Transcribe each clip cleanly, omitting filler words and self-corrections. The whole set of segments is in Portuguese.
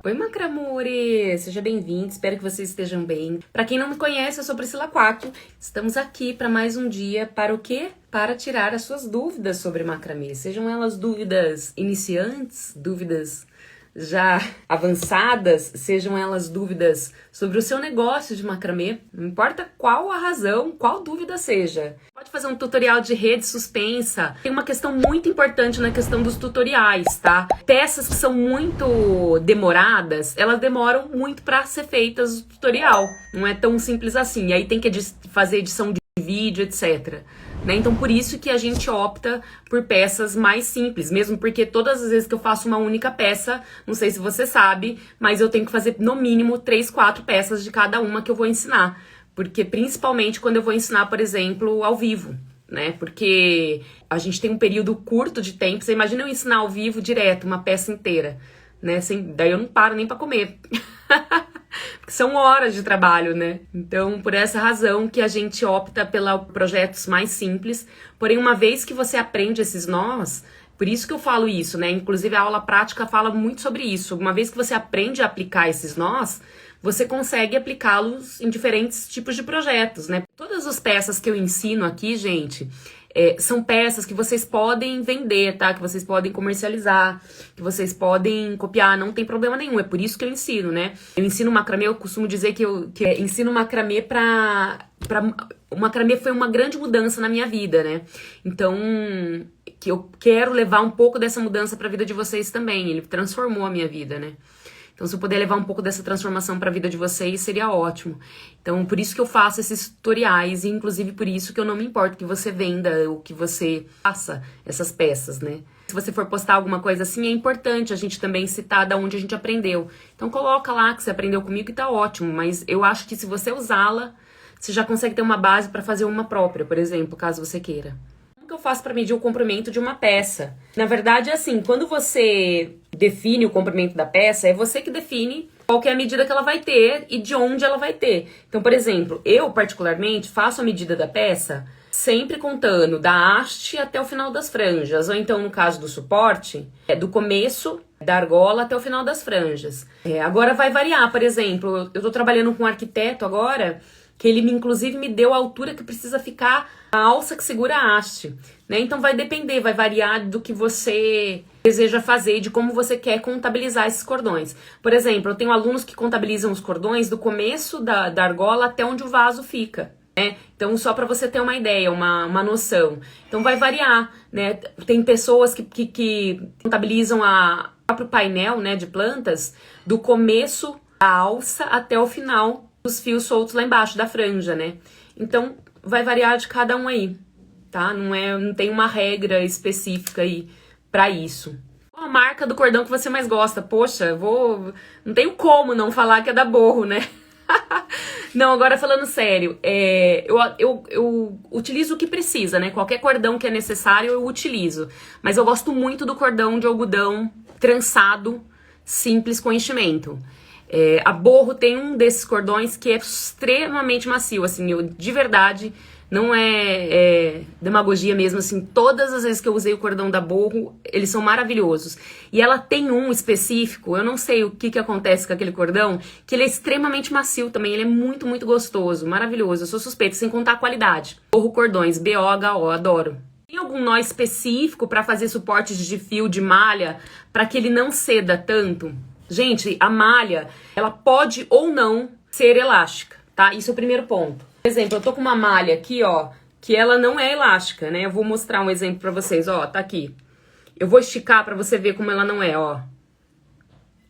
Oi, Macramore! Seja bem-vindo, espero que vocês estejam bem. Para quem não me conhece, eu sou Priscila Quaco. Estamos aqui para mais um dia para o quê? Para tirar as suas dúvidas sobre macramê. Sejam elas dúvidas iniciantes, dúvidas já avançadas, sejam elas dúvidas sobre o seu negócio de macramê, não importa qual a razão, qual dúvida seja. Pode fazer um tutorial de rede suspensa. Tem uma questão muito importante na questão dos tutoriais, tá? Peças que são muito demoradas, elas demoram muito para ser feitas o tutorial. Não é tão simples assim. E aí tem que fazer edição de vídeo, etc. Né? Então, por isso que a gente opta por peças mais simples, mesmo porque todas as vezes que eu faço uma única peça, não sei se você sabe, mas eu tenho que fazer no mínimo 3, 4 peças de cada uma que eu vou ensinar. Porque principalmente quando eu vou ensinar, por exemplo, ao vivo, né? Porque a gente tem um período curto de tempo. Você imagina eu ensinar ao vivo direto, uma peça inteira, né? Daí eu não paro nem para comer. Porque são horas de trabalho, né? Então, por essa razão que a gente opta pelos projetos mais simples. Porém, uma vez que você aprende esses nós, por isso que eu falo isso, né? Inclusive, a aula prática fala muito sobre isso. Uma vez que você aprende a aplicar esses nós, você consegue aplicá-los em diferentes tipos de projetos, né? Todas as peças que eu ensino aqui, gente, são peças que vocês podem vender, tá? Que vocês podem comercializar, que vocês podem copiar, não tem problema nenhum. É por isso que eu ensino, né? Eu ensino macramê, eu costumo dizer que ensino macramê o macramê foi uma grande mudança na minha vida, né? Então, que eu quero levar um pouco dessa mudança para a vida de vocês também. Ele transformou a minha vida, né? Então, se eu puder levar um pouco dessa transformação para a vida de vocês, seria ótimo. Então, por isso que eu faço esses tutoriais e, inclusive, por isso que eu não me importo que você venda ou que você faça essas peças, né? Se você for postar alguma coisa assim, é importante a gente também citar da onde a gente aprendeu. Então, coloca lá que você aprendeu comigo e tá ótimo, mas eu acho que se você usá-la, você já consegue ter uma base para fazer uma própria, por exemplo, caso você queira. Que eu faço para medir o comprimento de uma peça? Na verdade, é assim, quando você define o comprimento da peça, é você que define qual que é a medida que ela vai ter e de onde ela vai ter. Então, por exemplo, eu particularmente faço a medida da peça sempre contando da haste até o final das franjas, ou então no caso do suporte, do começo da argola até o final das franjas. Agora vai variar, por exemplo, eu tô trabalhando com um arquiteto agora, que ele inclusive me deu a altura que precisa ficar a alça que segura a haste, né? Então vai depender, vai variar do que você deseja fazer, de como você quer contabilizar esses cordões. Por exemplo, eu tenho alunos que contabilizam os cordões do começo da argola até onde o vaso fica, né? Então, só para você ter uma ideia, uma noção. Então vai variar, né? Tem pessoas que contabilizam o próprio painel, né, de plantas do começo da alça até o final os fios soltos lá embaixo da franja, né? Então, vai variar de cada um aí, tá? Não tem uma regra específica aí pra isso. Qual a marca do cordão que você mais gosta? Poxa, não tenho como não falar que é da Borro, né? Não, agora falando sério, eu utilizo o que precisa, né? Qualquer cordão que é necessário eu utilizo. Mas eu gosto muito do cordão de algodão trançado, simples com enchimento. A Borro tem um desses cordões que é extremamente macio, assim, de verdade, não é demagogia mesmo, assim, todas as vezes que eu usei o cordão da Borro, eles são maravilhosos. E ela tem um específico, eu não sei o que acontece com aquele cordão, que ele é extremamente macio também, ele é muito, muito gostoso, maravilhoso, eu sou suspeita, sem contar a qualidade. Borro Cordões, BOHO, adoro. Tem algum nó específico para fazer suportes de fio, de malha, para que ele não ceda tanto? Gente, a malha, ela pode ou não ser elástica, tá? Isso é o primeiro ponto. Por exemplo, eu tô com uma malha aqui, ó, que ela não é elástica, né? Eu vou mostrar um exemplo pra vocês, ó, tá aqui. Eu vou esticar pra você ver como ela não é, ó.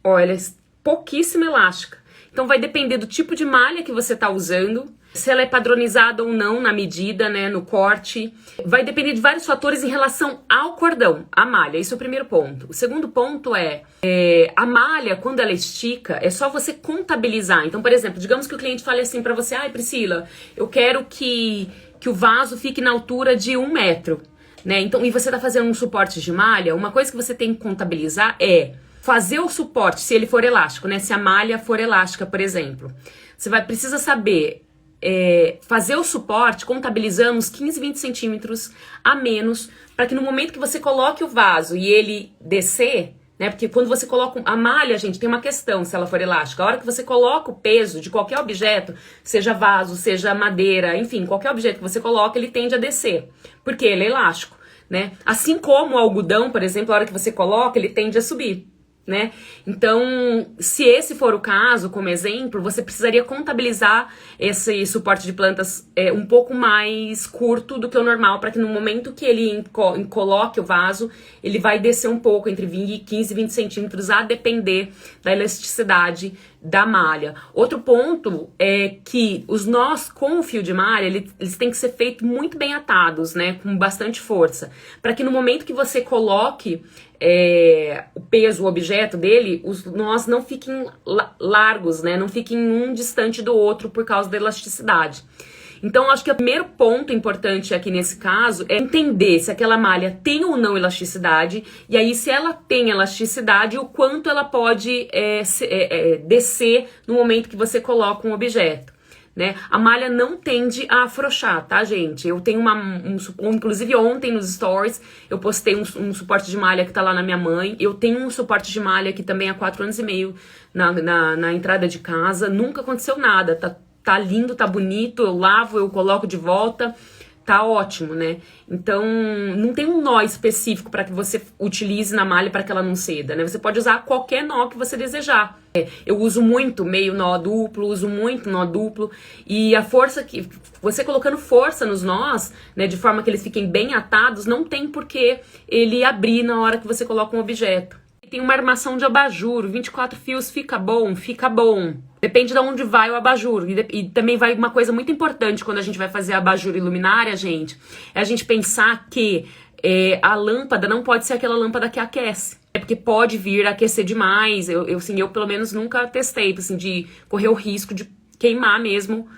Ó, ela é pouquíssimo elástica. Então vai depender do tipo de malha que você tá usando, se ela é padronizada ou não na medida, né, no corte. Vai depender de vários fatores em relação ao cordão, a malha. Esse é o primeiro ponto. O segundo ponto a malha, quando ela estica, é só você contabilizar. Então, por exemplo, digamos que o cliente fale assim pra você, ai, Priscila, eu quero que o vaso fique na altura de 1 metro, né? Então, e você tá fazendo um suporte de malha, uma coisa que você tem que contabilizar é fazer o suporte, se ele for elástico, né? Se a malha for elástica, por exemplo. Você precisa saber fazer o suporte contabilizando uns 15, 20 centímetros a menos, para que no momento que você coloque o vaso e ele descer, né? Porque quando você coloca a malha, gente, tem uma questão se ela for elástica. A hora que você coloca o peso de qualquer objeto, seja vaso, seja madeira, enfim, qualquer objeto que você coloca, ele tende a descer, porque ele é elástico, né? Assim como o algodão, por exemplo, a hora que você coloca, ele tende a subir, né? Então, se esse for o caso, como exemplo, você precisaria contabilizar esse suporte de plantas um pouco mais curto do que o normal, para que no momento que ele coloque o vaso, ele vai descer um pouco, entre 15 e 20 centímetros, a depender da elasticidade da malha. Outro ponto é que os nós com o fio de malha, eles têm que ser feitos muito bem atados, né, com bastante força, para que no momento que você coloque o peso, o objeto dele, os nós não fiquem largos, né, não fiquem um distante do outro por causa da elasticidade. Então, acho que o primeiro ponto importante aqui nesse caso é entender se aquela malha tem ou não elasticidade, e aí se ela tem elasticidade, o quanto ela pode descer no momento que você coloca um objeto, né? A malha não tende a afrouxar, tá, gente? Eu tenho inclusive ontem nos stories, eu postei um suporte de malha que tá lá na minha mãe. Eu tenho um suporte de malha que também há 4 anos e meio na entrada de casa. Nunca aconteceu nada, tá lindo, tá bonito, eu lavo, eu coloco de volta, tá ótimo, né? Então, não tem um nó específico para que você utilize na malha para que ela não ceda, né? Você pode usar qualquer nó que você desejar. Eu uso muito meio nó duplo, uso muito nó duplo, e a força que você colocando força nos nós, né, de forma que eles fiquem bem atados, não tem por que ele abrir na hora que você coloca um objeto. Tem uma armação de abajur, 24 fios, fica bom, fica bom. Depende de onde vai o abajur. E também vai uma coisa muito importante quando a gente vai fazer abajur e luminária, gente, é a gente pensar que a lâmpada não pode ser aquela lâmpada que aquece. É porque pode vir a aquecer demais. Eu pelo menos nunca testei, assim, de correr o risco de queimar mesmo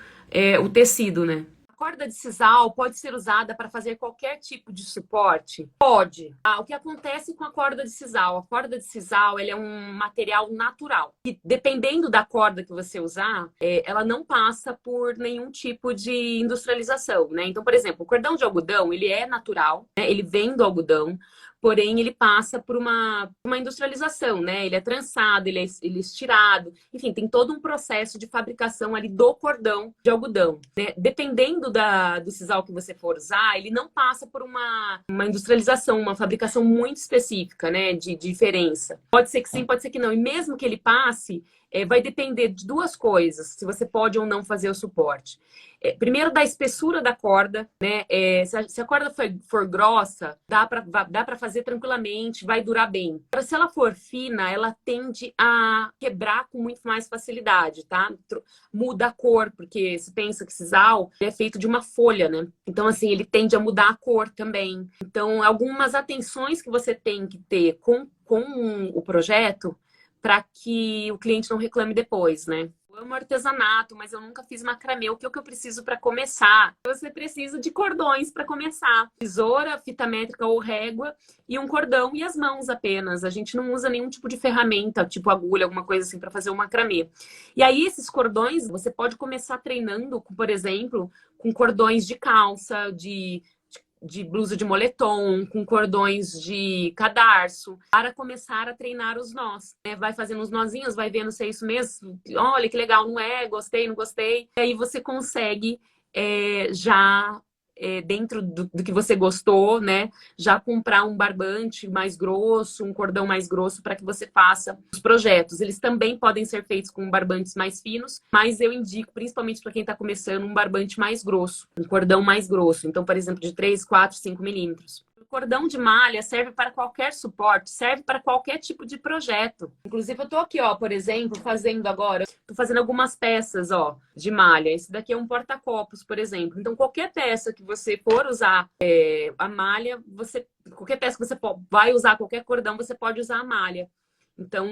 o tecido, né? A corda de sisal pode ser usada para fazer qualquer tipo de suporte? Pode. O que acontece com a corda de sisal? A corda de sisal, ela é um material natural. E dependendo da corda que você usar, ela não passa por nenhum tipo de industrialização, né? Então, por exemplo, o cordão de algodão, ele é natural, né? Ele vem do algodão, porém ele passa por uma industrialização, né? Ele é trançado, ele é estirado, enfim, tem todo um processo de fabricação ali do cordão de algodão, né? Dependendo do sisal que você for usar, ele não passa por uma industrialização, uma fabricação muito específica, né? De diferença. Pode ser que sim, pode ser que não. E mesmo que ele passe, vai depender de duas coisas, se você pode ou não fazer o suporte. Primeiro, da espessura da corda, né? Se a corda for grossa, dá para fazer tranquilamente, vai durar bem. Agora, se ela for fina, ela tende a quebrar com muito mais facilidade, tá? Muda a cor, porque se pensa que sisal é feito de uma folha, né? Então, assim, ele tende a mudar a cor também. Então, algumas atenções que você tem que ter com o projeto para que o cliente não reclame depois, né? Eu amo artesanato, mas eu nunca fiz macramê. O que eu preciso para começar? Você precisa de cordões para começar. Tesoura, fita métrica ou régua e um cordão e as mãos apenas. A gente não usa nenhum tipo de ferramenta, tipo agulha, alguma coisa assim, para fazer o macramê. E aí, esses cordões, você pode começar treinando, por exemplo, com cordões de calça, de blusa de moletom, com cordões de cadarço, para começar a treinar os nós, né? Vai fazendo os nozinhos, vai vendo se é isso mesmo. Olha que legal, não é? Gostei, não gostei. E aí você consegue já dentro do que você gostou, né? Já comprar um barbante mais grosso, um cordão mais grosso para que você faça os projetos. Eles também podem ser feitos com barbantes mais finos, mas eu indico, principalmente para quem está começando, um barbante mais grosso, um cordão mais grosso. Então, por exemplo, de 3, 4, 5 milímetros. Cordão de malha serve para qualquer suporte, serve para qualquer tipo de projeto. Inclusive, eu tô aqui, ó, por exemplo, fazendo agora, tô fazendo algumas peças, ó, de malha. Esse daqui é um porta-copos, por exemplo. Então, qualquer peça que você for usar a malha, qualquer peça que você vai usar, qualquer cordão, você pode usar a malha. Então,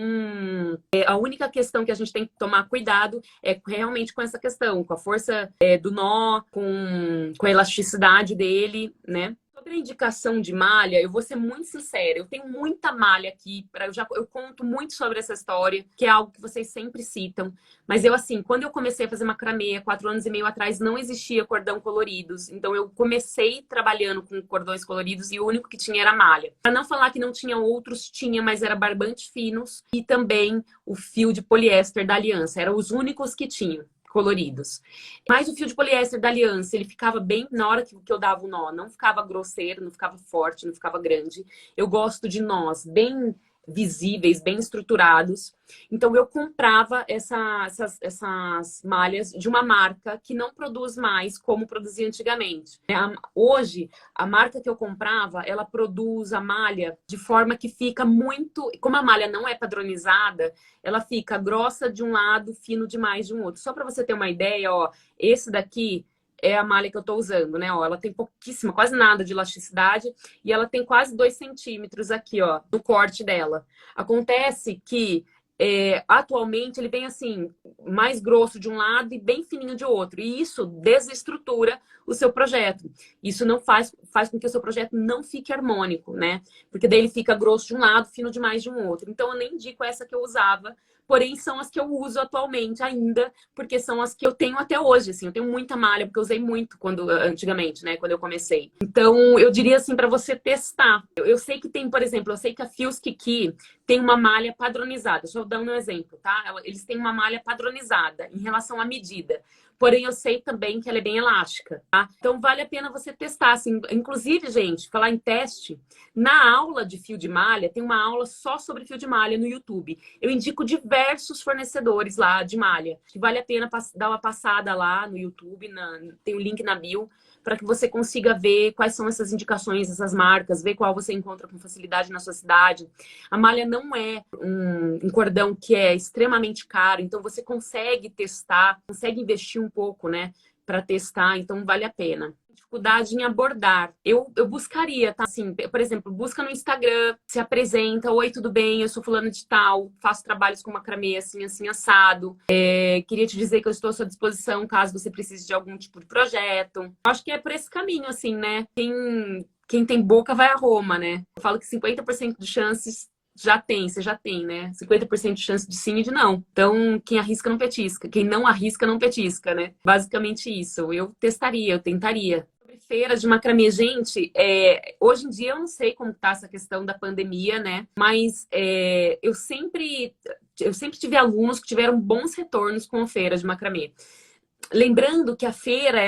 a única questão que a gente tem que tomar cuidado é realmente com essa questão, com a força do nó, com a elasticidade dele, né? Outra indicação de malha, eu vou ser muito sincera, eu tenho muita malha aqui, eu conto muito sobre essa história, que é algo que vocês sempre citam, mas eu assim, quando eu comecei a fazer macramê 4 anos e meio atrás, não existia cordão coloridos, então eu comecei trabalhando com cordões coloridos e o único que tinha era malha. Para não falar que não tinha outros, tinha, mas era barbante finos e também o fio de poliéster da Aliança, eram os únicos que tinham coloridos. Mas o fio de poliéster da Aliança, ele ficava bem na hora que eu dava o nó, não ficava grosseiro, não ficava forte, não ficava grande. Eu gosto de nós bem visíveis, bem estruturados. Então eu comprava essas malhas de uma marca que não produz mais como produzia antigamente. Hoje, a marca que eu comprava, ela produz a malha de forma que fica muito... Como a malha não é padronizada, ela fica grossa de um lado, fino demais de um outro. Só para você ter uma ideia, ó, esse daqui é a malha que eu tô usando, né? Ó, ela tem pouquíssima, quase nada de elasticidade e ela tem quase 2 centímetros aqui, ó, no corte dela. Acontece que atualmente ele vem assim, mais grosso de um lado e bem fininho de outro. E isso desestrutura o seu projeto. Isso não faz com que o seu projeto não fique harmônico, né? Porque daí ele fica grosso de um lado, fino demais de um outro. Então eu nem indico essa que eu usava, porém são as que eu uso atualmente ainda, porque são as que eu tenho até hoje, assim. Eu tenho muita malha, porque eu usei muito antigamente, né? Quando eu comecei. Então eu diria assim para você testar. Eu sei que tem, por exemplo, eu sei que a Fios Kiki tem uma malha padronizada. Deixa eu dar um exemplo, tá? Eles têm uma malha padronizada em relação à medida. Porém, eu sei também que ela é bem elástica, tá? Então, vale a pena você testar. Assim, inclusive, gente, falar em teste, na aula de fio de malha, tem uma aula só sobre fio de malha no YouTube. Eu indico diversos fornecedores lá de malha, que vale a pena dar uma passada lá no YouTube, tem o link na bio, para que você consiga ver quais são essas indicações, essas marcas, ver qual você encontra com facilidade na sua cidade. A malha não é um cordão que é extremamente caro, então você consegue testar, consegue investir um pouco, né, para testar, então vale a pena. Dificuldade em abordar. Eu buscaria, tá? Assim, por exemplo, busca no Instagram, se apresenta, oi, tudo bem? Eu sou fulano de tal, faço trabalhos com macramê assim, assim, assado. Queria te dizer que eu estou à sua disposição caso você precise de algum tipo de projeto. Acho que é por esse caminho, assim, né? Quem tem boca vai a Roma, né? Eu falo que 50% de chances você já tem, né? 50% de chance de sim e de não. Então, quem arrisca não petisca. Quem não arrisca não petisca, né? Basicamente isso. Eu testaria, eu tentaria. Sobre feiras de macramê, gente, hoje em dia eu não sei como tá essa questão da pandemia, né? Mas eu sempre tive alunos que tiveram bons retornos com a feira de macramê. Lembrando que a feira,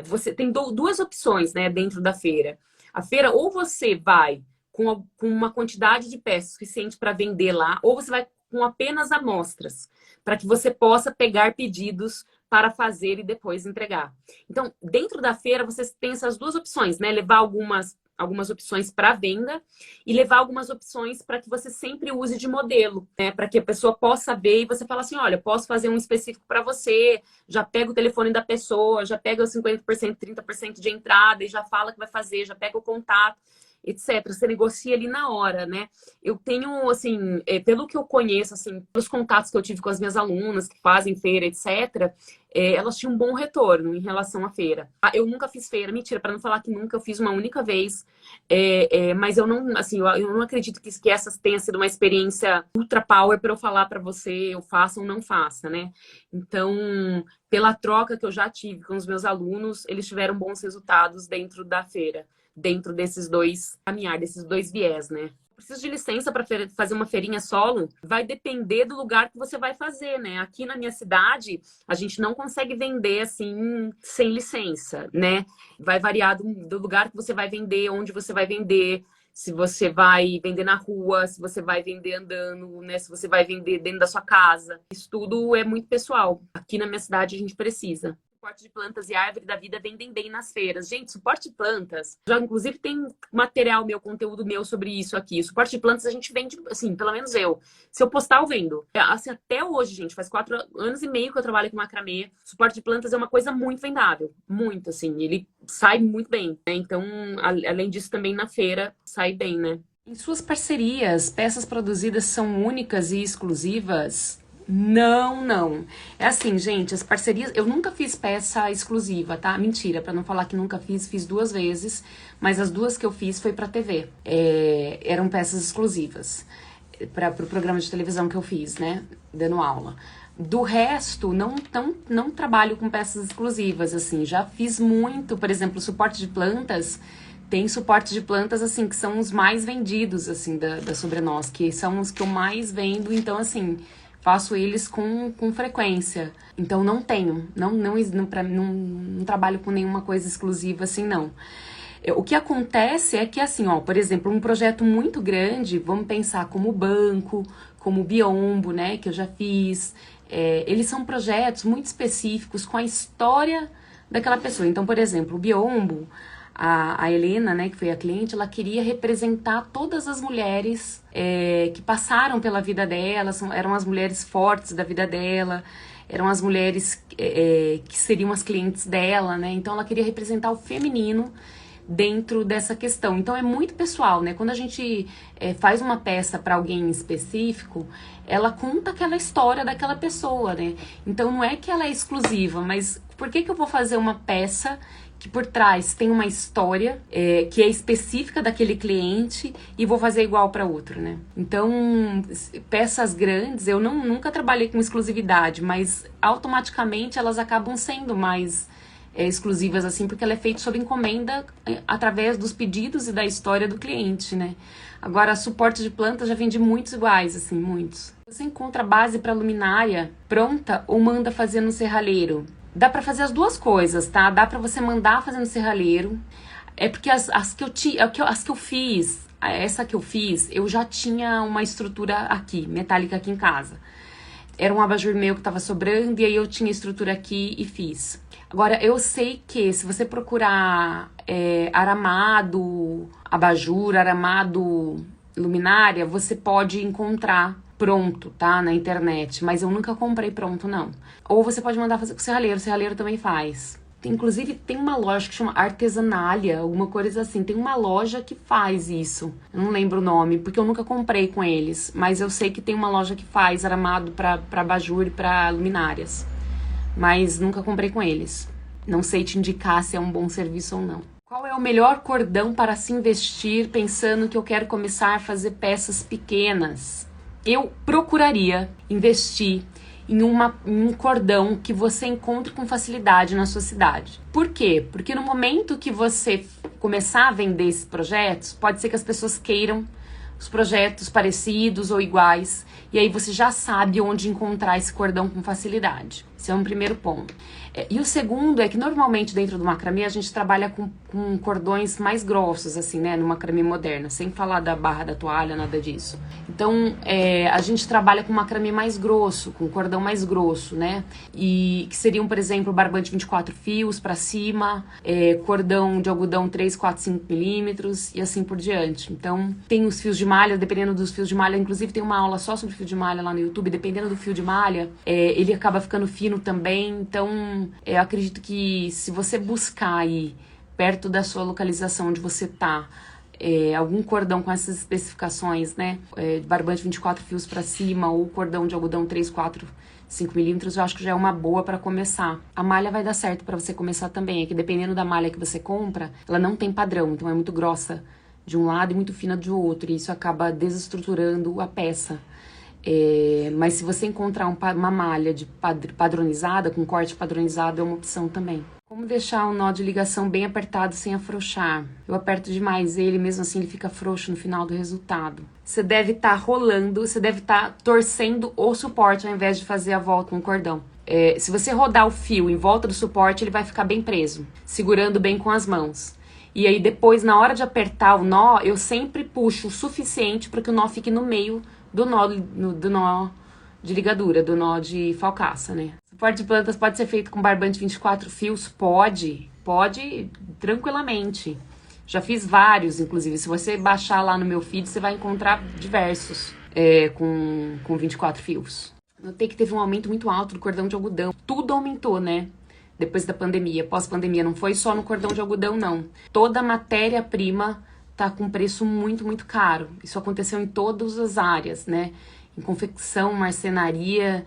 você tem duas opções, né, dentro da feira. A feira, ou você vai com uma quantidade de peças suficiente para vender lá, ou você vai com apenas amostras, para que você possa pegar pedidos para fazer e depois entregar. Então, dentro da feira, você tem essas duas opções, né? Levar algumas opções para venda e levar algumas opções para que você sempre use de modelo, né? Para que a pessoa possa ver e você fala assim, olha, posso fazer um específico para você, já pega o telefone da pessoa, já pega os 50%, 30% de entrada e já fala que vai fazer, já pega o contato, etc. Você negocia ali na hora, né? Eu tenho, assim, pelo que eu conheço, assim, pelos contatos que eu tive com as minhas alunas que fazem feira, etc., elas tinham um bom retorno em relação à feira. Eu nunca fiz feira, mentira, para não falar que nunca, eu fiz uma única vez, mas eu não, assim, eu não acredito que essa tenha sido uma experiência ultra power para eu falar para você, eu faça ou não faça, né? Então, pela troca que eu já tive com os meus alunos, eles tiveram bons resultados dentro da feira, dentro desses dois viés, né? Preciso de licença para fazer uma feirinha solo? Vai depender do lugar que você vai fazer, né? Aqui na minha cidade, a gente não consegue vender assim sem licença, né? Vai variar do lugar que você vai vender, onde você vai vender, se você vai vender na rua, se você vai vender andando, né? Se você vai vender dentro da sua casa. Isso tudo é muito pessoal. Aqui na minha cidade a gente precisa. Suporte de plantas e árvore da vida vendem bem nas feiras. Gente, suporte de plantas, já inclusive tem material meu, conteúdo meu sobre isso aqui. Suporte de plantas a gente vende, assim, pelo menos eu. Se eu postar, eu vendo. Assim, até hoje, gente, faz 4 anos e meio que eu trabalho com macramê. Suporte de plantas é uma coisa muito vendável. Muito, assim, ele sai muito bem, né? Então, além disso, também na feira sai bem, né? Em suas parcerias, peças produzidas são únicas e exclusivas? Não, não. É assim, gente, as parcerias. Eu nunca fiz peça exclusiva, tá? Mentira, pra não falar que nunca fiz, fiz 2 vezes, mas as 2 que eu fiz foi pra TV. Eram peças exclusivas pro programa de televisão que eu fiz, né? Dando aula. Do resto, não trabalho com peças exclusivas, assim. Já fiz muito, por exemplo, suporte de plantas. Tem suporte de plantas, assim, que são os mais vendidos, assim, da Sobrenós, que são os que eu mais vendo, então, assim, faço eles com frequência. Então, não tenho, não trabalho com nenhuma coisa exclusiva, assim, não. O que acontece é que, assim, ó, por exemplo, um projeto muito grande, vamos pensar como o banco, como o Biombo, né, que eu já fiz, eles são projetos muito específicos com a história daquela pessoa. Então, por exemplo, o Biombo, a Helena, né, que foi a cliente, ela queria representar todas as mulheres que passaram pela vida dela, eram as mulheres fortes da vida dela, eram as mulheres que seriam as clientes dela, né, então ela queria representar o feminino dentro dessa questão. Então é muito pessoal, né? Quando a gente faz uma peça para alguém específico, ela conta aquela história daquela pessoa, né? Então não é que ela é exclusiva, mas por que eu vou fazer uma peça que por trás tem uma história que é específica daquele cliente e vou fazer igual para outro, né? Então, peças grandes, eu nunca trabalhei com exclusividade, mas automaticamente elas acabam sendo mais exclusivas, assim, porque ela é feita sob encomenda através dos pedidos e da história do cliente, né? Agora, suporte de planta já vende muitos iguais, assim, muitos. Você encontra a base para luminária pronta ou manda fazer no serralheiro? Dá para fazer as 2 coisas, tá? Dá para você mandar fazer no serralheiro. É porque as que eu fiz, essa que eu fiz, eu já tinha uma estrutura aqui, metálica aqui em casa. Era um abajur meu que tava sobrando e aí eu tinha estrutura aqui e fiz. Agora, eu sei que se você procurar aramado abajur, aramado luminária, você pode encontrar pronto, tá? Na internet. Mas eu nunca comprei pronto, não. Ou você pode mandar fazer com o serralheiro também faz. Inclusive, tem uma loja que chama Artesanália, alguma coisa assim. Tem uma loja que faz isso. Eu não lembro o nome, porque eu nunca comprei com eles. Mas eu sei que tem uma loja que faz aramado pra abajur e pra luminárias. Mas nunca comprei com eles. Não sei te indicar se é um bom serviço ou não. Qual é o melhor cordão para se investir pensando que eu quero começar a fazer peças pequenas? Eu procuraria investir em um cordão que você encontre com facilidade na sua cidade. Por quê? Porque no momento que você começar a vender esses projetos, pode ser que as pessoas queiram os projetos parecidos ou iguais, e aí você já sabe onde encontrar esse cordão com facilidade. Esse é um primeiro ponto. E o segundo é que normalmente dentro do macramê a gente trabalha com cordões mais grossos, assim, né, no macramê moderno, sem falar da barra da toalha, nada disso. Então, a gente trabalha com macramê mais grosso, com cordão mais grosso, né, e que seriam, por exemplo, barbante 24 fios para cima, cordão de algodão 3, 4, 5 milímetros e assim por diante. Então, tem os fios de malha, dependendo dos fios de malha, inclusive tem uma aula só sobre fio de malha lá no YouTube, dependendo do fio de malha, ele acaba ficando fino também. Então, eu acredito que se você buscar aí, perto da sua localização onde você tá, algum cordão com essas especificações, né, barbante 24 fios para cima ou cordão de algodão 3, 4, 5 milímetros, eu acho que já é uma boa para começar. A malha vai dar certo para você começar também, é que dependendo da malha que você compra, ela não tem padrão, então é muito grossa de um lado e muito fina do outro, e isso acaba desestruturando a peça. Mas se você encontrar uma malha padronizada, com corte padronizado, é uma opção também. Como deixar o nó de ligação bem apertado sem afrouxar? Eu aperto demais ele, mesmo assim ele fica frouxo no final do resultado. Você deve estar rolando, você deve estar torcendo o suporte ao invés de fazer a volta com o cordão. Se você rodar o fio em volta do suporte, ele vai ficar bem preso, segurando bem com as mãos. E aí depois, na hora de apertar o nó, eu sempre puxo o suficiente para que o nó fique no meio do nó de ligadura, do nó de falcaça, né? Suporte de plantas pode ser feito com barbante 24 fios? Pode tranquilamente. Já fiz vários, inclusive. Se você baixar lá no meu feed, você vai encontrar diversos com 24 fios. Notei que teve um aumento muito alto do cordão de algodão. Tudo aumentou, né? Depois da pandemia, pós-pandemia, não foi só no cordão de algodão, não. Toda a matéria-prima tá com preço muito, muito caro. Isso aconteceu em todas as áreas, né? em confecção, marcenaria,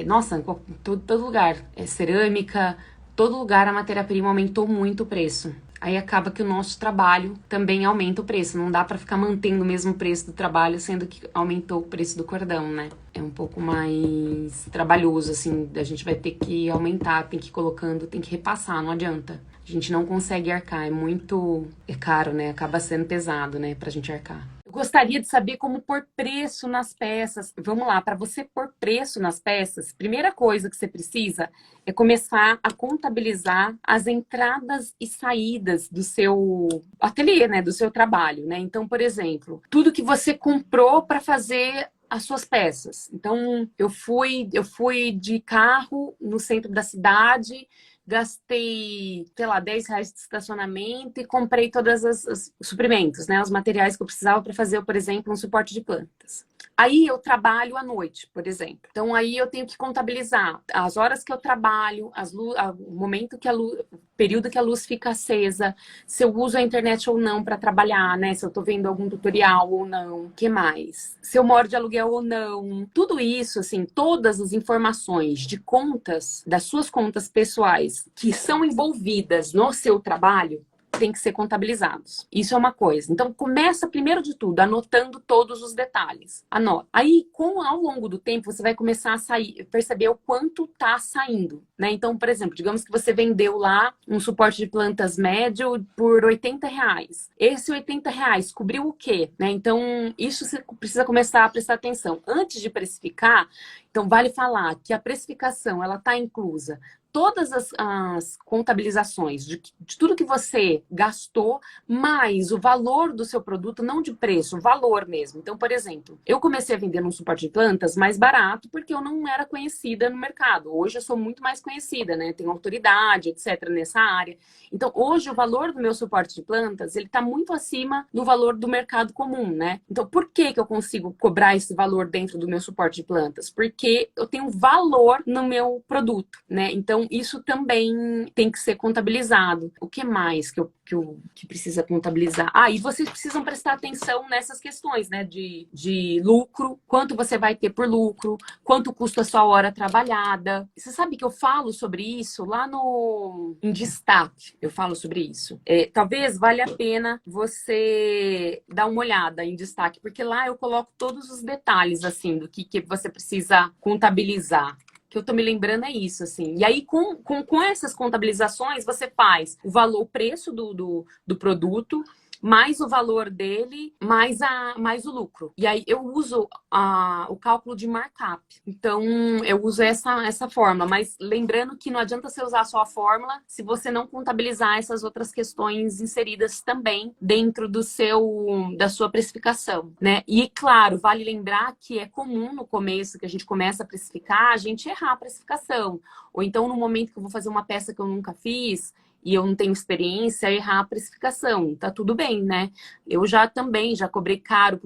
nossa, em todo lugar, cerâmica, todo lugar a matéria-prima aumentou muito o preço. Aí acaba que o nosso trabalho também aumenta o preço. Não dá pra ficar mantendo o mesmo preço do trabalho, sendo que aumentou o preço do cordão, né? É um pouco mais trabalhoso, assim. A gente vai ter que aumentar, tem que ir colocando, tem que repassar, não adianta. A gente não consegue arcar, é caro, né? Acaba sendo pesado, né, pra gente arcar. Eu gostaria de saber como pôr preço nas peças. Vamos lá, para você pôr preço nas peças, primeira coisa que você precisa é começar a contabilizar as entradas e saídas do seu ateliê, né, do seu trabalho, né? Então, por exemplo, tudo que você comprou para fazer as suas peças. Então, eu fui de carro no centro da cidade, gastei, sei lá, R$ 10 de estacionamento e comprei todos os suprimentos, né? Os materiais que eu precisava para fazer, por exemplo, um suporte de plantas. Aí eu trabalho à noite, por exemplo. Então aí eu tenho que contabilizar as horas que eu trabalho, o momento que o período que a luz fica acesa, se eu uso a internet ou não para trabalhar, né? Se eu tô vendo algum tutorial ou não, o que mais? Se eu moro de aluguel ou não. Tudo isso, assim, todas as informações de contas, das suas contas pessoais que são envolvidas no seu trabalho, tem que ser contabilizados. Isso é uma coisa. Então, começa primeiro de tudo, anotando todos os detalhes. Anota. Aí, ao longo do tempo, você vai começar a perceber o quanto tá saindo, né? Então, por exemplo, digamos que você vendeu lá um suporte de plantas médio por R$ 80. Esse R$ 80 cobriu o quê? Né? Então, isso você precisa começar a prestar atenção. Antes de precificar, então vale falar que a precificação, ela tá inclusa todas as contabilizações de tudo que você gastou, mais o valor do seu produto, não de preço, o valor mesmo. Então, por exemplo, eu comecei a vender um suporte de plantas mais barato porque eu não era conhecida no mercado. Hoje eu sou muito mais conhecida, né? Tenho autoridade, etc, nessa área. Então, hoje o valor do meu suporte de plantas, ele está muito acima do valor do mercado comum, né? Então, por que eu consigo cobrar esse valor dentro do meu suporte de plantas? Porque eu tenho valor no meu produto, né? Então, isso também tem que ser contabilizado. O que mais que precisa contabilizar? E vocês precisam prestar atenção nessas questões, né? De lucro, quanto você vai ter por lucro, quanto custa a sua hora trabalhada. Você sabe que eu falo sobre isso lá em destaque. Eu falo sobre isso. Talvez valha a pena você dar uma olhada em destaque, porque lá eu coloco todos os detalhes, assim, do que você precisa contabilizar. Que eu tô me lembrando é isso, assim. E aí, com essas contabilizações, você faz o preço do produto, mais o valor dele, mais o lucro. E aí, eu uso o cálculo de markup. Então, eu uso essa fórmula. Mas lembrando que não adianta você usar só a fórmula se você não contabilizar essas outras questões inseridas também dentro da sua precificação, né? E, claro, vale lembrar que é comum no começo, que a gente começa a precificar, a gente errar a precificação. Ou então, no momento que eu vou fazer uma peça que eu nunca fiz, e eu não tenho experiência, errar a precificação. Tá tudo bem, né? Eu já cobrei caro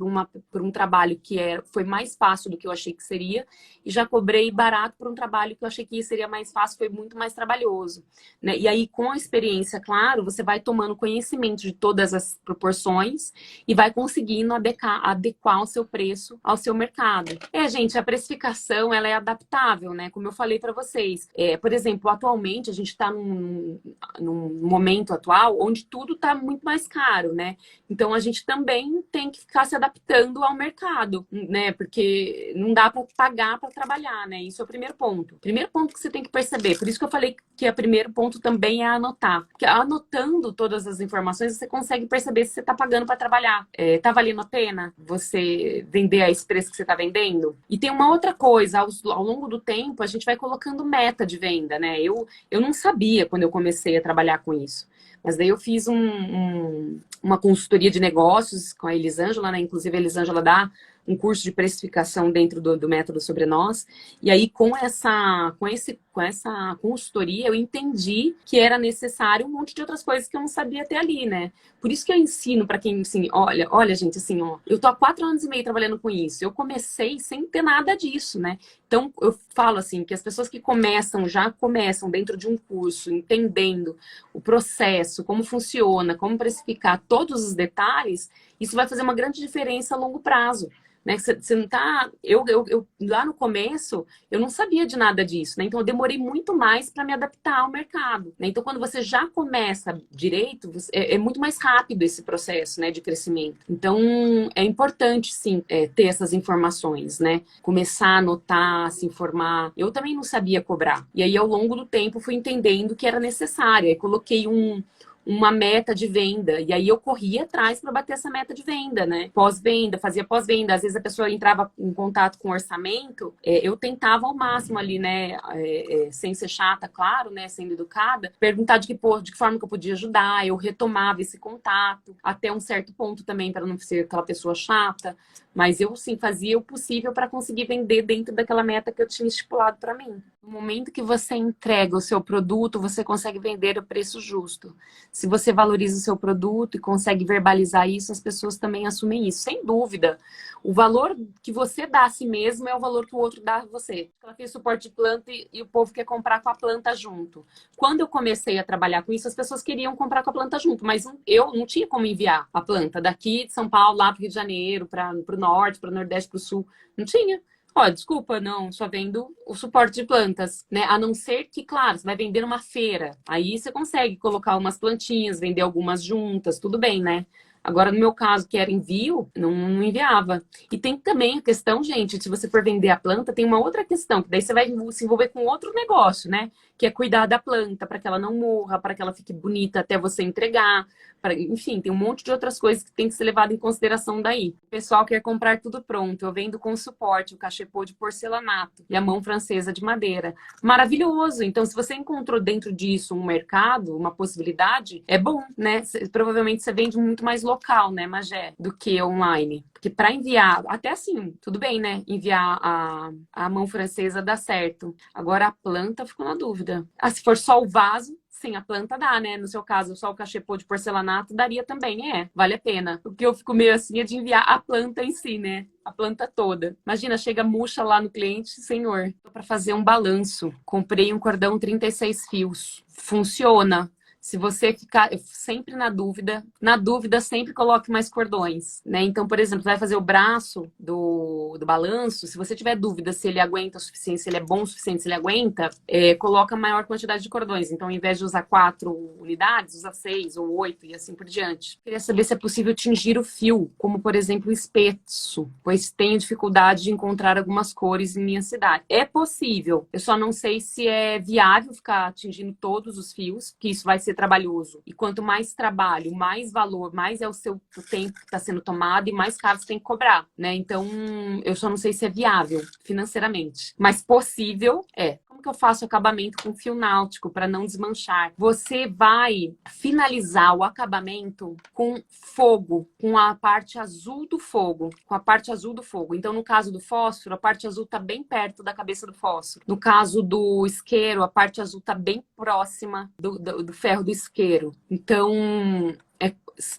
por um trabalho que foi mais fácil do que eu achei que seria, e já cobrei barato por um trabalho que eu achei que seria mais fácil, foi muito mais trabalhoso, né? E aí, com a experiência, claro, você vai tomando conhecimento de todas as proporções e vai conseguindo adequar o seu preço ao seu mercado. Gente, a precificação, ela é adaptável, né? Como eu falei para vocês. Por exemplo, atualmente, a gente está num momento atual onde tudo está muito mais caro, né? Então a gente também tem que ficar se adaptando ao mercado, né? Porque não dá para pagar para trabalhar, né? Isso é o primeiro ponto. Primeiro ponto que você tem que perceber. Por isso que eu falei que o primeiro ponto também é anotar. Porque anotando todas as informações, você consegue perceber se você está pagando para trabalhar. Tá valendo a pena você vender a esse preço que você está vendendo? E tem uma outra coisa, ao longo do tempo, a gente vai colocando meta de venda, né? Eu não sabia quando eu comecei a trabalhar com isso. Mas daí eu fiz uma consultoria de negócios com a Elisângela, né? Inclusive a Elisângela dá um curso de precificação dentro do método Sobre Nós. E aí, com essa consultoria, eu entendi que era necessário um monte de outras coisas que eu não sabia até ali, né? Por isso que eu ensino para quem, assim, olha, gente, assim, eu tô há 4 anos e meio trabalhando com isso. Eu comecei sem ter nada disso, né? Então, eu falo assim, que as pessoas que já começam dentro de um curso, entendendo o processo, como funciona, como precificar todos os detalhes, isso vai fazer uma grande diferença a longo prazo. né? Você não tá... lá no começo, eu não sabia de nada disso, né? Então, eu demorei muito mais para me adaptar ao mercado, né? Então, quando você já começa direito, é muito mais rápido esse processo, né, de crescimento. Então, é importante, sim, ter essas informações, né? Começar a anotar, se informar. Eu também não sabia cobrar. E aí, ao longo do tempo, fui entendendo que era necessário. Aí, coloquei uma meta de venda. E aí eu corria atrás para bater essa meta de venda, né? Pós-venda, fazia pós-venda. Às vezes a pessoa entrava em contato com orçamento, eu tentava ao máximo ali, né? Sem ser chata, claro, né? Sendo educada, perguntar de que forma que eu podia ajudar. Eu retomava esse contato até um certo ponto também, para não ser aquela pessoa chata. Mas eu, sim, fazia o possível para conseguir vender dentro daquela meta que eu tinha estipulado para mim. No momento que você entrega o seu produto, você consegue vender o preço justo. Se você valoriza o seu produto e consegue verbalizar isso, as pessoas também assumem isso. Sem dúvida, o valor que você dá a si mesmo é o valor que o outro dá a você. Ela fez suporte de planta e o povo quer comprar com a planta junto. Quando eu comecei a trabalhar com isso, as pessoas queriam comprar com a planta junto, mas eu não tinha como enviar a planta daqui de São Paulo, lá para o Rio de Janeiro, para o norte, para o nordeste, para o sul. Não tinha. Ó, desculpa, não, só vendo o suporte de plantas, né? A não ser que, claro, você vai vender numa feira. Aí você consegue colocar umas plantinhas, vender algumas juntas, tudo bem, né? Agora, no meu caso, que era envio, não enviava. E tem também a questão, gente, se você for vender a planta, tem uma outra questão, que daí você vai se envolver com outro negócio, né? Que é cuidar da planta, para que ela não morra, para que ela fique bonita até você entregar. Enfim, tem um monte de outras coisas que tem que ser levado em consideração daí. O pessoal quer comprar tudo pronto. Eu vendo com suporte, o cachepô de porcelanato e a mão francesa de madeira. Maravilhoso! Então, se você encontrou dentro disso um mercado, uma possibilidade, é bom, né? Provavelmente você vende muito mais local, né, Magé, do que online. Porque para enviar, até assim, tudo bem, né? Enviar a mão francesa dá certo. Agora a planta, ficou na dúvida. Ah, se for só o vaso, sim, a planta dá, né? No seu caso, só o cachepô de porcelanato daria também, vale a pena. O que eu fico meio assim é de enviar a planta em si, né? A planta toda. Imagina, chega murcha lá no cliente, senhor, para fazer um balanço. Comprei um cordão 36 fios. Funciona. Se você ficar sempre na dúvida sempre coloque mais cordões, né? Então, por exemplo, vai fazer o braço do balanço, se você tiver dúvida se ele aguenta o suficiente, se ele é bom o suficiente, se ele aguenta, coloca maior quantidade de cordões. Então, ao invés de usar 4 unidades, usa 6 ou 8 e assim por diante. Queria saber se é possível tingir o fio, como, por exemplo, o espeto, pois tenho dificuldade de encontrar algumas cores em minha cidade. É possível, eu só não sei se é viável ficar tingindo todos os fios, que isso vai ser trabalhoso. E quanto mais trabalho, mais valor, mais é o tempo que está sendo tomado e mais caro você tem que cobrar, né? Então, eu só não sei se é viável financeiramente. Mas possível é. Como que eu faço acabamento com fio náutico para não desmanchar? Você vai finalizar o acabamento com fogo, com a parte azul do fogo, com a parte azul do fogo. Então, no caso do fósforo, a parte azul está bem perto da cabeça do fósforo. No caso do isqueiro, a parte azul está bem próxima do ferro do isqueiro. Então,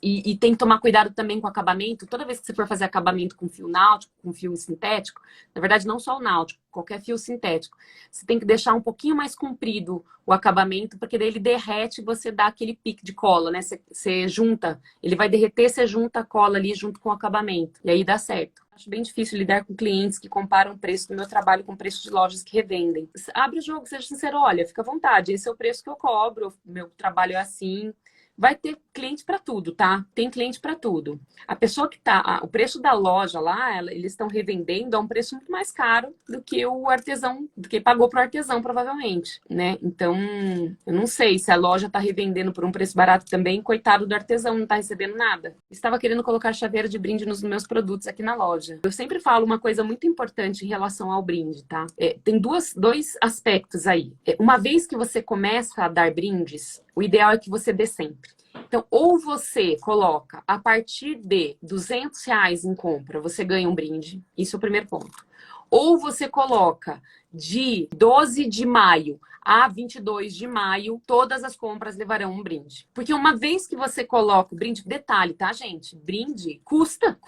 e tem que tomar cuidado também com o acabamento. Toda vez que você for fazer acabamento com fio náutico, com fio sintético, na verdade não só o náutico, qualquer fio sintético, você tem que deixar um pouquinho mais comprido o acabamento, porque daí ele derrete e você dá aquele pique de cola, né? Você junta, ele vai derreter, você junta a cola ali junto com o acabamento. E aí dá certo. Acho bem difícil lidar com clientes que comparam o preço do meu trabalho com o preço de lojas que revendem. Abre o jogo, seja sincero, olha, fica à vontade, esse é o preço que eu cobro, meu trabalho é assim. Vai ter cliente para tudo, tá? Tem cliente para tudo. A pessoa que tá, o preço da loja lá, eles estão revendendo a um preço muito mais caro do que o artesão, do que pagou pro artesão, provavelmente, né? Então, eu não sei se a loja tá revendendo por um preço barato também, coitado do artesão, não tá recebendo nada. Estava querendo colocar chaveiro de brinde nos meus produtos aqui na loja. Eu sempre falo uma coisa muito importante em relação ao brinde, tá? Tem dois aspectos aí. Uma vez que você começa a dar brindes, o ideal é que você dê sempre. Então, ou você coloca a partir de R$ 200 em compra, você ganha um brinde. Isso é o primeiro ponto. Ou você coloca de 12 de maio a 22 de maio, todas as compras levarão um brinde. Porque uma vez que você coloca o brinde, detalhe, tá, gente? Brinde custa.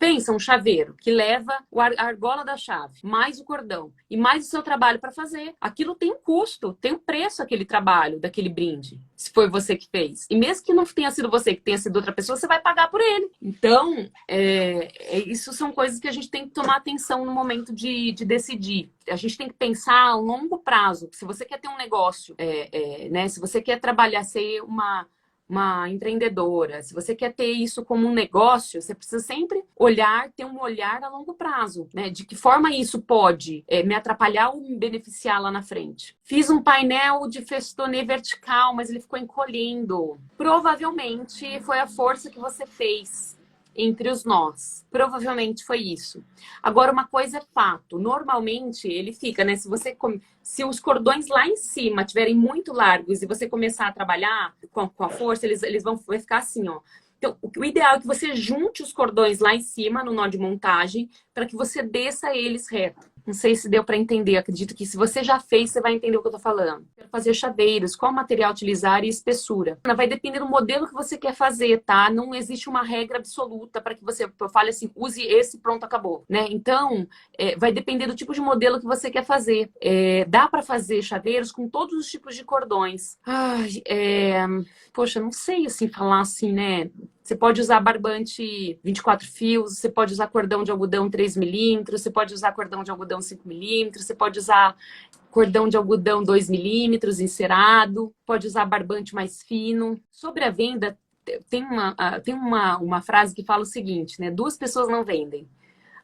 Pensa um chaveiro que leva a argola da chave, mais o cordão e mais o seu trabalho para fazer. Aquilo tem um custo, tem um preço aquele trabalho, daquele brinde, se foi você que fez. E mesmo que não tenha sido você, que tenha sido outra pessoa, você vai pagar por ele. Então, isso são coisas que a gente tem que tomar atenção no momento de decidir. A gente tem que pensar a longo prazo. Se você quer ter um negócio, né? Se você quer trabalhar, ser uma empreendedora, se você quer ter isso como um negócio, você precisa sempre ter um olhar a longo prazo, né? De que forma isso pode me atrapalhar ou me beneficiar lá na frente. Fiz um painel de festonê vertical, mas ele ficou encolhendo. Provavelmente foi a força que você fez entre os nós. Provavelmente foi isso. Agora, uma coisa é fato. Normalmente, ele fica, né? Se os cordões lá em cima estiverem muito largos e você começar a trabalhar com a força, vai ficar assim, ó. Então, o ideal é que você junte os cordões lá em cima, no nó de montagem, para que você desça eles reto. Não sei se deu para entender. Acredito que se você já fez, você vai entender o que eu tô falando. Quero fazer chaveiros, qual material utilizar e espessura. Vai depender do modelo que você quer fazer, tá? Não existe uma regra absoluta para que você fale assim, use esse, pronto, acabou, né? Então, vai depender do tipo de modelo que você quer fazer. Dá para fazer chaveiros com todos os tipos de cordões. Poxa, não sei assim falar assim, né? Você pode usar barbante 24 fios, você pode usar cordão de algodão 3 milímetros, você pode usar cordão de algodão 5 milímetros, você pode usar cordão de algodão 2 milímetros encerado, pode usar barbante mais fino. Sobre a venda, tem uma frase que fala o seguinte, né? 2 pessoas não vendem.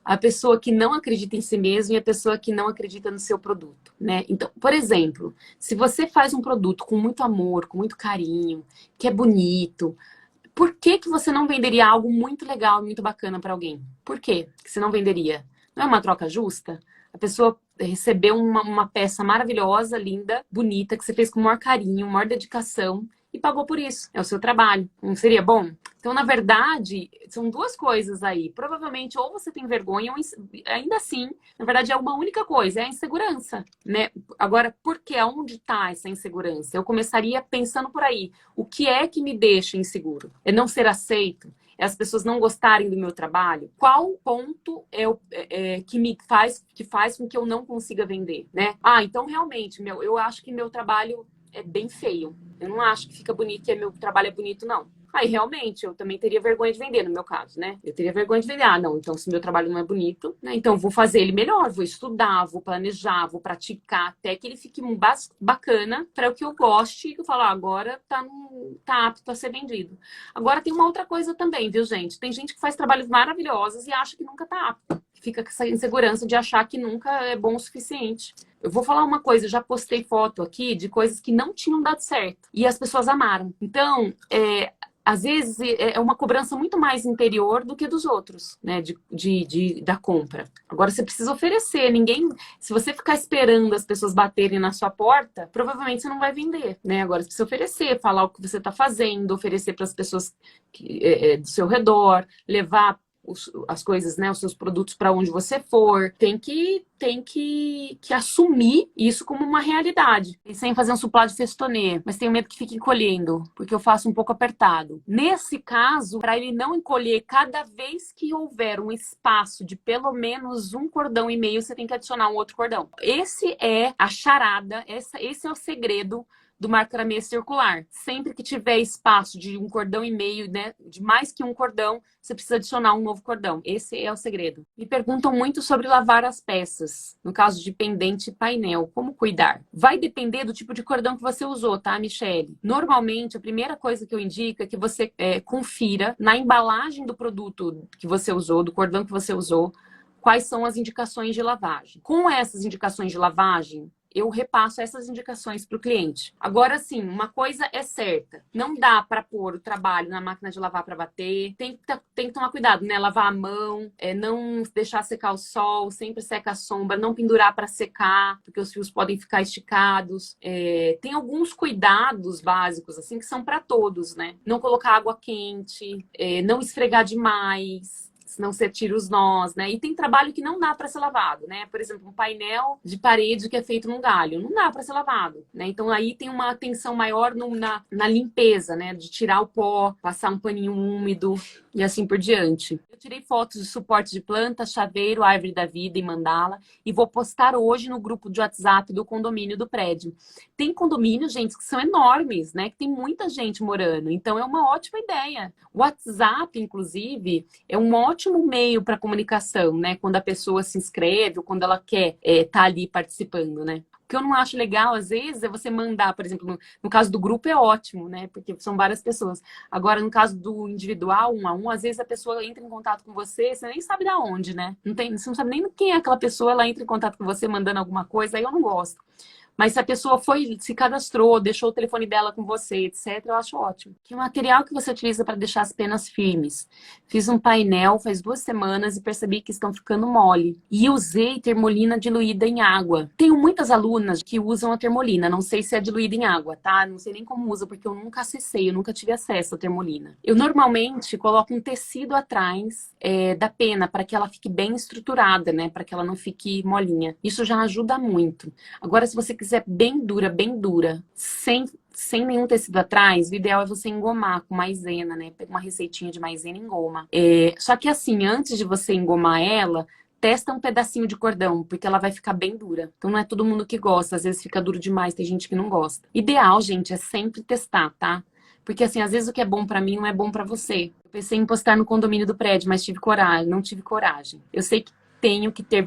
A pessoa que não acredita em si mesma e a pessoa que não acredita no seu produto, né? Então, por exemplo, se você faz um produto com muito amor, com muito carinho, que é bonito, por que você não venderia algo muito legal, muito bacana para alguém? Por quê que você não venderia? Não é uma troca justa? A pessoa recebeu uma peça maravilhosa, linda, bonita, que você fez com o maior carinho, maior dedicação e pagou por isso. É o seu trabalho. Não seria bom? Então, na verdade, são 2 coisas aí. Provavelmente, ou você tem vergonha, ou ainda assim, na verdade, é uma única coisa, é a insegurança, né? Agora, por quê? Aonde está essa insegurança? Eu começaria pensando por aí. O que é que me deixa inseguro? É não ser aceito? É as pessoas não gostarem do meu trabalho? Qual ponto que faz com que eu não consiga vender, né? Então, realmente, eu acho que meu trabalho é bem feio. Eu não acho que fica bonito, que meu trabalho é bonito, não. Aí, realmente, eu também teria vergonha de vender, no meu caso, né? Eu teria vergonha de vender. Não, então, se meu trabalho não é bonito, né? Então, vou fazer ele melhor, vou estudar, vou planejar, vou praticar, até que ele fique bacana para o que eu goste e que eu falo, agora tá apto a ser vendido. Agora, tem uma outra coisa também, viu, gente? Tem gente que faz trabalhos maravilhosos e acha que nunca tá apto. Fica com essa insegurança de achar que nunca é bom o suficiente. Eu vou falar uma coisa, eu já postei foto aqui de coisas que não tinham dado certo. E as pessoas amaram. Então, às vezes é uma cobrança muito mais interior do que dos outros, né? Da compra. Agora você precisa oferecer. Se você ficar esperando as pessoas baterem na sua porta, provavelmente você não vai vender, né? Agora você precisa oferecer, falar o que você está fazendo, oferecer para as pessoas do seu redor, levar as coisas, né, os seus produtos para onde você for, tem que assumir isso como uma realidade. Pensei em fazer um suplá de festonê, mas tenho medo que fique encolhendo, porque eu faço um pouco apertado. Nesse caso, para ele não encolher, cada vez que houver um espaço de pelo menos 1,5 cordão, você tem que adicionar um outro cordão. Esse é a charada, esse é o segredo do macramê circular. Sempre que tiver espaço de 1,5 cordão, né, de mais que 1 cordão, você precisa adicionar um novo cordão. Esse é o segredo. Me perguntam muito sobre lavar as peças, no caso de pendente e painel. Como cuidar? Vai depender do tipo de cordão que você usou, tá, Michele? Normalmente, a primeira coisa que eu indico é que você confira na embalagem do produto que você usou, do cordão que você usou, quais são as indicações de lavagem. Com essas indicações de lavagem, eu repasso essas indicações para o cliente. Agora, sim, uma coisa é certa. Não dá para pôr o trabalho na máquina de lavar para bater. Tem que tomar cuidado, né? Lavar a mão, não deixar secar o sol, sempre seca a sombra, não pendurar para secar, porque os fios podem ficar esticados. Tem alguns cuidados básicos, assim, que são para todos, né? Não colocar água quente, não esfregar demais. senão você tira os nós, né? E tem trabalho que não dá para ser lavado, né? Por exemplo, um painel de parede que é feito num galho, não dá para ser lavado, né? Então aí tem uma atenção maior na limpeza, né? De tirar o pó, passar um paninho úmido e assim por diante. Eu tirei fotos de suporte de planta, chaveiro, árvore da vida e mandala e vou postar hoje no grupo de WhatsApp do condomínio do prédio. Tem condomínios, gente, que são enormes, né? Que tem muita gente morando, então é uma ótima ideia. O WhatsApp, inclusive, é um ótimo meio para comunicação, né? Quando a pessoa se inscreve ou quando ela quer estar ali participando, né? O que eu não acho legal, às vezes, é você mandar, por exemplo, no caso do grupo é ótimo, né? Porque são várias pessoas. Agora, no caso do individual, 1 a 1, às vezes a pessoa entra em contato com você nem sabe de onde, né? Você não sabe nem quem é aquela pessoa, ela entra em contato com você mandando alguma coisa, aí eu não gosto. Mas se a pessoa se cadastrou, deixou o telefone dela com você, etc., eu acho ótimo. Que material que você utiliza para deixar as penas firmes? Fiz um painel faz 2 semanas e percebi que estão ficando mole. E usei termolina diluída em água. Tenho muitas alunas que usam a termolina, não sei se é diluída em água, tá? Não sei nem como usa, porque eu nunca acessei, eu nunca tive acesso à termolina. Eu normalmente coloco um tecido atrás da pena, para que ela fique bem estruturada, né? Para que ela não fique molinha. Isso já ajuda muito. Agora, se você quiser bem dura, sem nenhum tecido atrás, o ideal é você engomar com maisena, né? Pega uma receitinha de maisena e engoma. Só que assim, antes de você engomar ela, testa um pedacinho de cordão, porque ela vai ficar bem dura. Então não é todo mundo que gosta, às vezes fica duro demais, tem gente que não gosta. Ideal, gente, é sempre testar, tá? Porque assim, às vezes o que é bom pra mim não é bom pra você. Eu pensei em postar no condomínio do prédio, mas não tive coragem. Eu sei que tenho que ter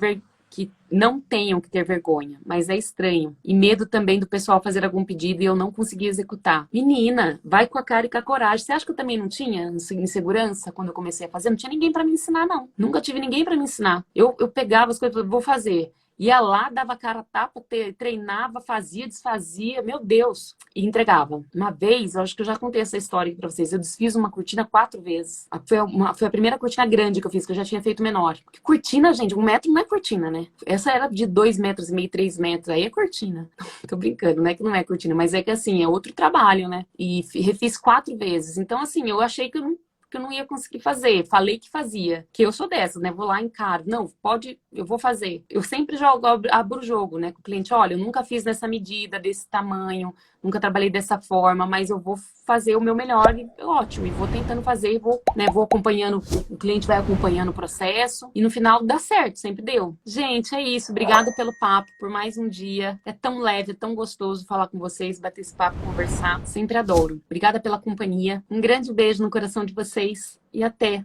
que não tenham que ter vergonha, mas é estranho. E medo também do pessoal fazer algum pedido e eu não conseguir executar. Menina, vai com a cara e com a coragem. Você acha que eu também não tinha insegurança quando eu comecei a fazer? Não tinha ninguém pra me ensinar, não. Nunca tive ninguém pra me ensinar. Eu pegava as coisas e falava, vou fazer. Ia lá, dava cara a tapa, treinava, fazia, desfazia, meu Deus, e entregava. Uma vez, eu acho que eu já contei essa história aqui pra vocês, eu desfiz uma cortina 4 vezes. Foi a primeira cortina grande que eu fiz, que eu já tinha feito menor. Porque cortina, gente, 1 metro não é cortina, né? Essa era de 2,5 metros, 3 metros, aí é cortina. Tô brincando, não é que não é cortina, mas é que assim, é outro trabalho, né? E refiz 4 vezes. Então, assim, eu achei que eu não ia conseguir fazer. Falei que fazia. Que eu sou dessas, né? Vou lá, encaro. Não, pode, eu vou fazer. Eu sempre abro o jogo, né? Com o cliente, olha, eu nunca fiz nessa medida, desse tamanho, nunca trabalhei dessa forma, mas eu vou fazer o meu melhor e ótimo. E vou tentando fazer, vou acompanhando, o cliente vai acompanhando o processo e no final dá certo, sempre deu. Gente, é isso. Obrigada pelo papo, por mais um dia. É tão leve, é tão gostoso falar com vocês, bater esse papo, conversar. Sempre adoro. Obrigada pela companhia. Um grande beijo no coração de vocês e até!